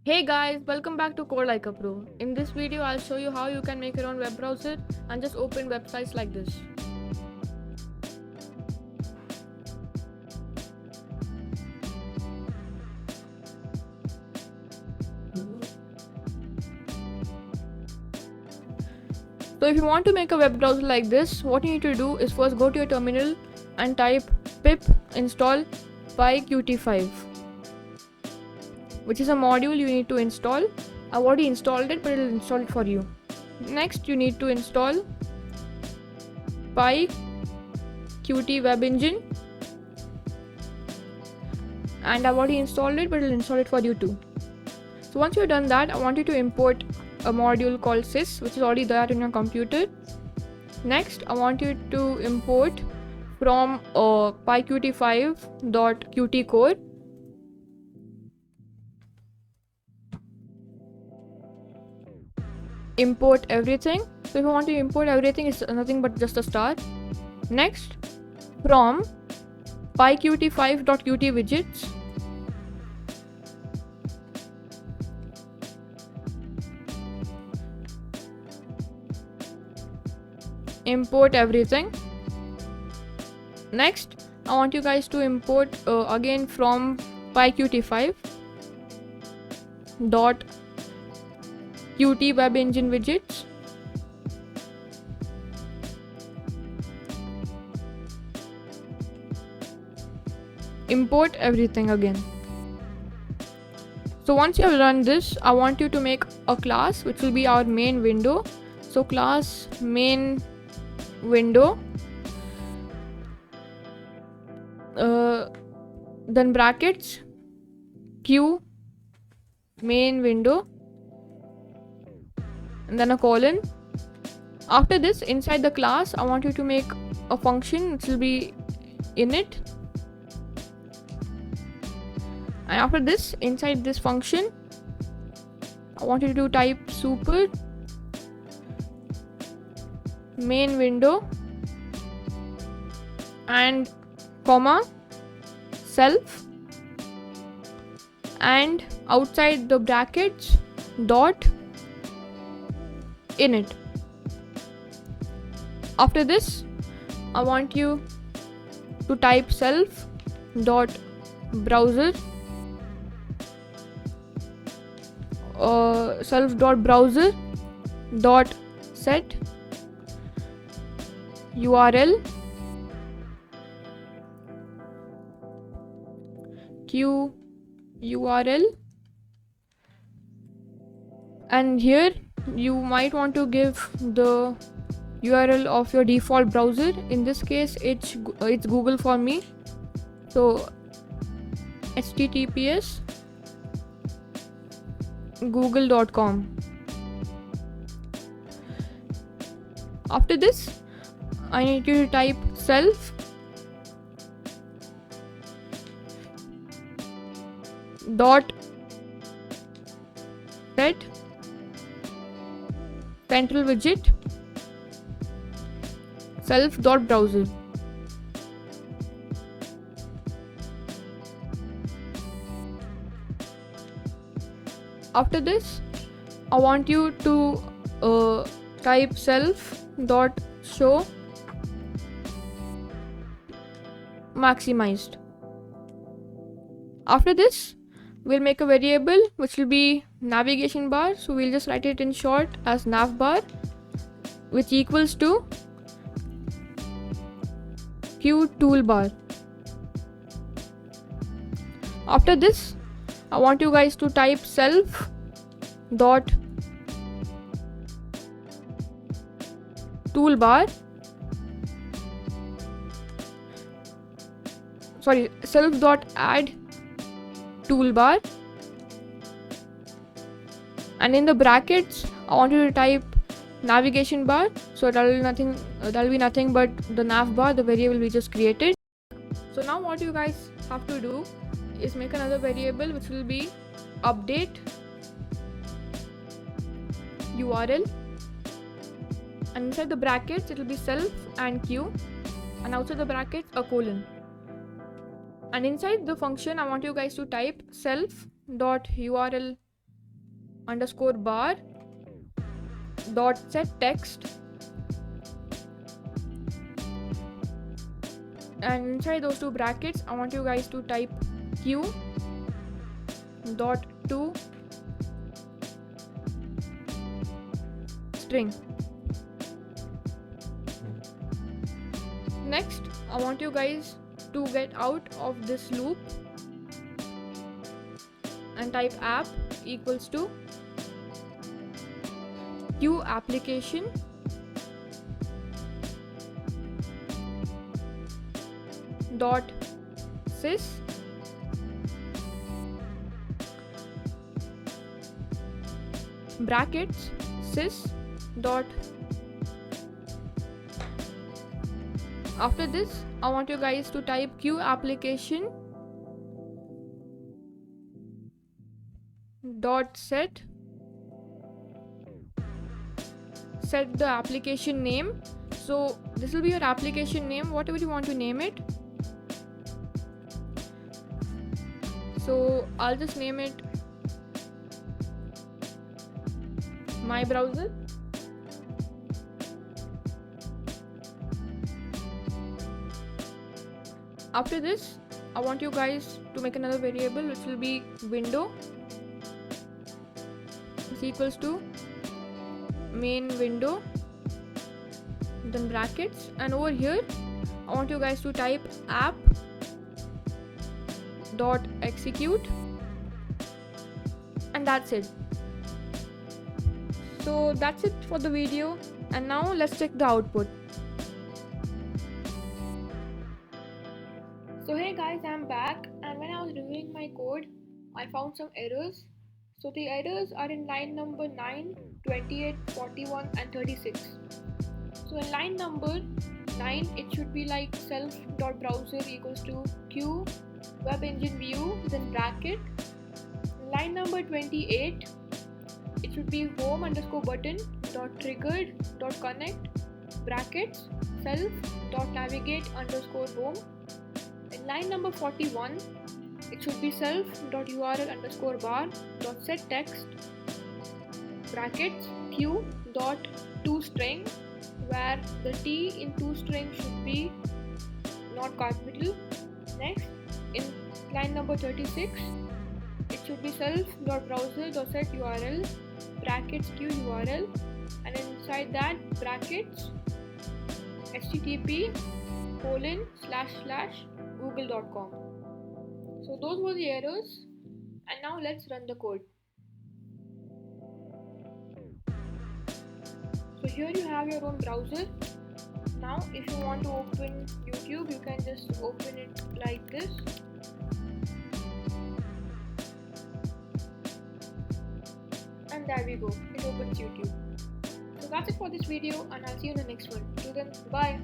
Hey guys, welcome back to Code Like a Pro. In this video, I'll show you how you can make your own web browser and just open websites like this. So if you want to make a web browser like this, what you need to do is first go to your terminal and type pip install pyqt5, which is a module you need to install. I've already installed it, but it will install it for you. Next, you need to install pyqt web engine, and I've already installed it, but it will install it for you too. So once you've done that, I want you to import a module called sys, which is already there in your computer. Next, I want you to import from pyqt5.qt core. Import everything. So if you want to import everything, it's nothing but just a star. Next, from pyqt5.qt widgets, import everything. Next, I want you guys to import again from pyqt5.qt web engine widgets. Import everything again. So once you have run this, I want you to make a class which will be our main window. So class main window, then brackets q main window, and then a colon. After this, inside the class, I want you to make a function which will be init, and after this, inside this function, I want you to type super main window and comma self, and outside the brackets dot init. After this, I want you to type self dot browser dot set URL q URL, and here you might want to give the URL of your default browser. In this case, it's Google for me, so https google.com. After this, I need you to type self dot set central widget self dot browser. After this, I want you to type self dot show maximized. After this, we'll make a variable which will be navigation bar, so we'll just write it in short as navbar, which equals to q toolbar. After this, I want you guys to type self dot toolbar, self dot add toolbar, and in the brackets I want you to type navigation bar, so that'll be nothing but the nav bar, the variable we just created. So now what you guys have to do is make another variable which will be update URL, and inside the brackets it will be self and q, and outside the brackets a colon. And inside the function, I want you guys to type self.url underscore bar dot set text, and inside those two brackets I want you guys to type q dot to string. Next, I want you guys to get out of this loop and type app equals to q application dot sys brackets sys dot. After this, I want you guys to type q application dot set the application name. So this will be your application name, whatever you want to name it. So I'll just name it my browser. After this, I want you guys to make another variable which will be window is equals to main window, then brackets, and over here I want you guys to type app dot execute, and that's it. So that's it for the video, and now let's check the output. So hey guys, I'm back, and when I was reviewing my code I found some errors. So the errors are in line number 9, 28, 41 and 36. So in line number 9 it should be like self.browser equals to q web engine view then bracket. In line number 28 it should be home underscore button dot triggered dot connect brackets self dot navigate underscore home. In line number 41 it should be self dot url underscore bar dot set text brackets q dot to string, where the t in to string should be not capital. Next, in line number 36 it should be self dot browser dot set url brackets q url, and inside that brackets http :// google.com. So those were the errors, and now let's run the code. So here you have your own browser. Now if you want to open YouTube, you can just open it like this. And there we go, it opens YouTube. So that's it for this video, and I'll see you in the next one. Till then, bye.